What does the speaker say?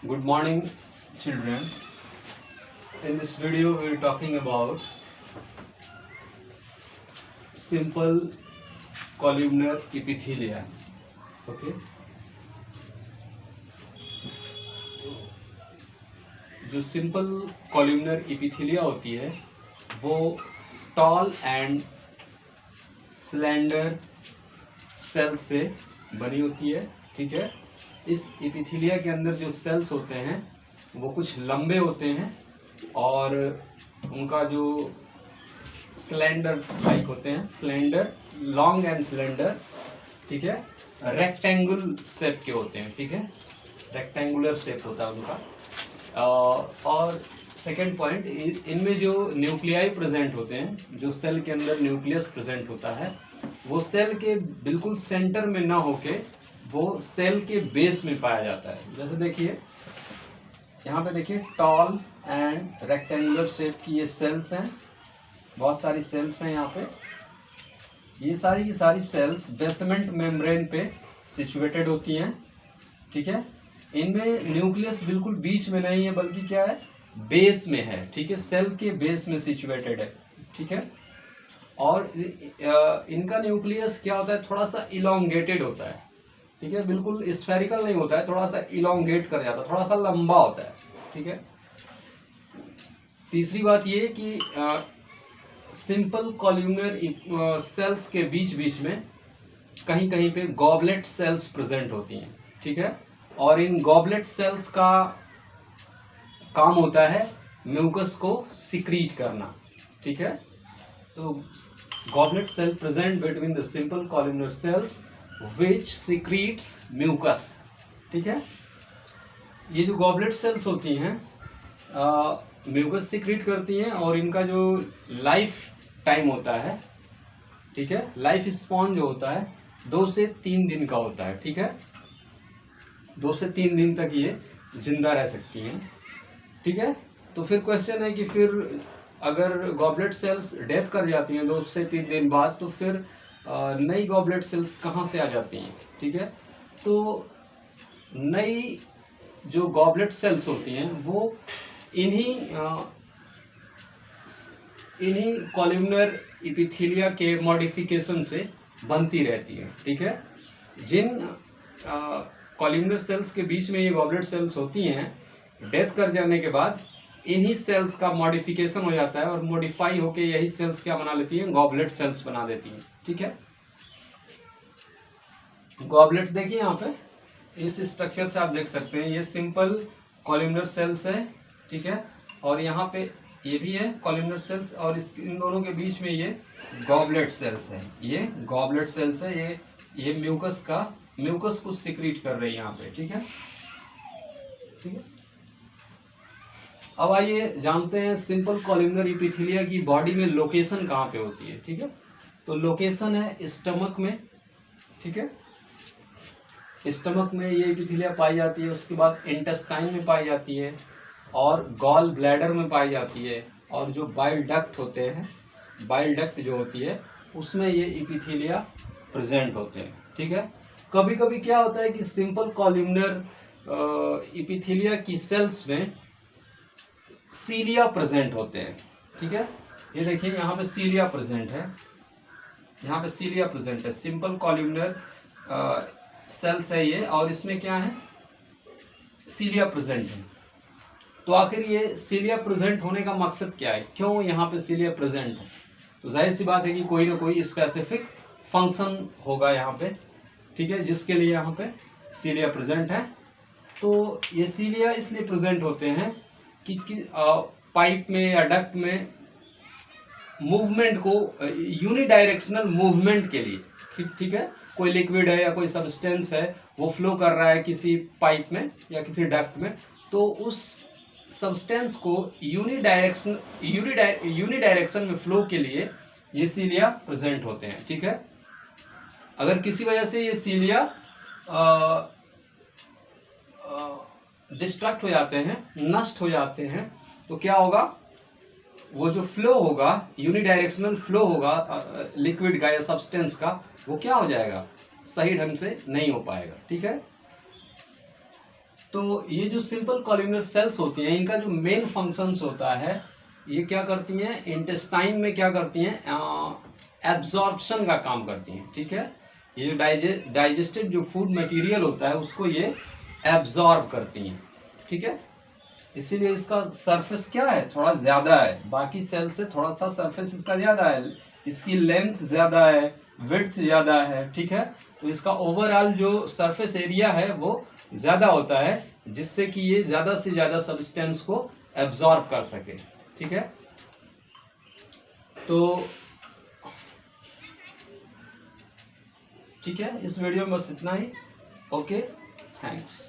Good morning, children. In this video, we are talking about simple columnar epithelia. Okay. जो simple columnar epithelia होती है वो tall and slender sales से बनी होती है। ठीक है। इस एपिथेलिया के अंदर जो सेल्स होते हैं वो कुछ लंबे होते हैं और उनका जो स्लेंडर लाइक होते हैं, स्लेंडर, लॉन्ग एंड स्लेंडर। ठीक है। रेक्टेंगल शेप के होते हैं। ठीक है। रेक्टेंगुलर शेप होता है उनका। और सेकेंड पॉइंट, इनमें जो न्यूक्लियाई प्रेजेंट होते हैं, जो सेल के अंदर न्यूक्लियस प्रेजेंट होता है, वो सेल के बिल्कुल सेंटर में ना होके वो सेल के बेस में पाया जाता है। जैसे देखिए यहाँ पे, देखिए टॉल एंड रेक्टेंगुलर शेप की ये सेल्स हैं, बहुत सारी सेल्स हैं यहाँ पे। ये सारी सेल्स बेसमेंट मेम्ब्रेन पे सिचुएटेड होती हैं। ठीक है। इनमें न्यूक्लियस बिल्कुल बीच में नहीं है, बल्कि क्या है, बेस में है। ठीक है। सेल के बेस में सिचुएटेड है। ठीक है। और इनका न्यूक्लियस क्या होता है, थोड़ा सा इलोंगेटेड होता है। ठीक है। बिल्कुल स्फेरिकल नहीं होता है, थोड़ा सा इलोंगेट कर जाता है, थोड़ा सा लंबा होता है। ठीक है। तीसरी बात ये कि सिंपल कॉल्यूमनर सेल्स के बीच में कहीं कहीं पे गॉबलेट सेल्स प्रेजेंट होती हैं। ठीक है। और इन गॉबलेट सेल्स का काम होता है म्यूकस को सिक्रीट करना। ठीक है। तो goblet cell present between the simple columnar cells which secretes mucus. ठीक है। ये जो गॉबलेट सेल्स होती हैं म्यूकस सिक्रीट करती हैं और इनका जो लाइफ टाइम होता है, ठीक है, लाइफ स्पॉन जो होता है 2 से 3 दिन का होता है। ठीक है। 2 से 3 दिन तक ये जिंदा रह सकती हैं। ठीक है। तो फिर क्वेश्चन है कि फिर अगर गॉबलेट सेल्स डेथ कर जाती हैं 2 से 3 दिन बाद, तो फिर नई गॉबलेट सेल्स कहाँ से आ जाती हैं। ठीक है। तो नई जो गॉबलेट सेल्स होती हैं वो इन्हीं कॉल्यूमनर एपिथेलिया के मॉडिफिकेशन से बनती रहती है। ठीक है। जिन कॉल्यूमनर सेल्स के बीच में ये गॉबलेट सेल्स होती हैं, डेथ कर जाने के बाद इन्हीं सेल्स का मॉडिफिकेशन हो जाता है और मॉडिफाई होके यही सेल्स क्या बना लेती हैं, गॉबलेट सेल्स बना देती हैं। ठीक है। गॉबलेट देखिए यहाँ पे, इस स्ट्रक्चर से आप देख सकते हैं, ये सिंपल कॉल्यूमनर सेल्स है। ठीक है। और यहाँ पे ये भी है कॉल्यूमनर सेल्स और इन दोनों के बीच में ये गॉबलेट सेल्स है। ये गॉबलेट सेल्स है, ये म्यूकस को सिक्रीट कर रही है यहाँ पे। ठीक है। ठीक है। अब आइए जानते हैं सिंपल कॉल्यूमनर एपिथेलिया की बॉडी में लोकेशन कहाँ पे होती है। ठीक है। तो लोकेशन है स्टमक में। ठीक है। स्टमक में ये एपिथेलिया पाई जाती है, उसके बाद इंटेस्टाइन में पाई जाती है और गॉल ब्लैडर में पाई जाती है, और जो बाइल डक्ट होते हैं, बाइल डक्ट जो होती है उसमें ये एपिथेलिया प्रेजेंट होते हैं। ठीक है। कभी कभी क्या होता है कि सिंपल कॉल्यूमनर एपिथेलिया की सेल्स में सीलिया प्रेजेंट होते हैं। ठीक है। ये देखिए यहाँ पे सीलिया प्रेजेंट है, यहाँ पे सीलिया प्रेजेंट है, सिंपल कॉल्यूमनर सेल्स है ये, और इसमें क्या है, सीलिया प्रेजेंट है। तो आखिर ये सीलिया प्रेजेंट होने का मकसद क्या है, क्यों यहाँ पे सीलिया प्रेजेंट है? तो जाहिर सी बात है कि कोई ना कोई स्पेसिफिक फंक्शन होगा यहाँ पे। ठीक है। जिसके लिए यहाँ पे सीलिया प्रेजेंट है। तो ये सीलिया इसलिए प्रेजेंट होते हैं कि पाइप में या डक्ट में मूवमेंट को, यूनिडायरेक्शनल मूवमेंट के लिए। ठीक है। कोई लिक्विड है या कोई सब्सटेंस है, वो फ्लो कर रहा है किसी पाइप में या किसी डक्ट में, तो उस सब्सटेंस को यूनिडायरेक्शन में फ्लो के लिए ये सीलिया प्रेजेंट होते हैं। ठीक है। अगर किसी वजह से ये सीलिया डिस्ट्रक्ट हो जाते हैं, नष्ट हो जाते हैं, तो क्या होगा, वो जो फ्लो होगा, यूनिडायरेक्शनल फ्लो होगा लिक्विड का या सब्सटेंस का, वो क्या हो जाएगा, सही ढंग से नहीं हो पाएगा। ठीक है। तो ये जो सिंपल कॉल्यूमिनर सेल्स होती हैं, इनका जो मेन फंक्शंस होता है, ये क्या करती हैं, इंटेस्टाइन में क्या करती हैं, एब्जॉर्प्शन का काम करती हैं। ठीक है, ये जो डाइजेस्टेड जो फूड मटेरियल होता है उसको ये एब्जॉर्ब करती हैं। ठीक है, इसीलिए इसका सरफेस क्या है, थोड़ा ज़्यादा है, बाकी सेल से थोड़ा सा सरफेस इसका ज़्यादा है, इसकी लेंथ ज़्यादा है, विड्थ ज़्यादा है। ठीक है, तो इसका ओवरऑल जो सरफेस एरिया है वो ज़्यादा होता है, जिससे कि ये ज़्यादा से ज़्यादा सब्सटेंस को एब्जॉर्ब कर सके। ठीक है, तो ठीक है, इस वीडियो में बस इतना ही। Okay, thanks.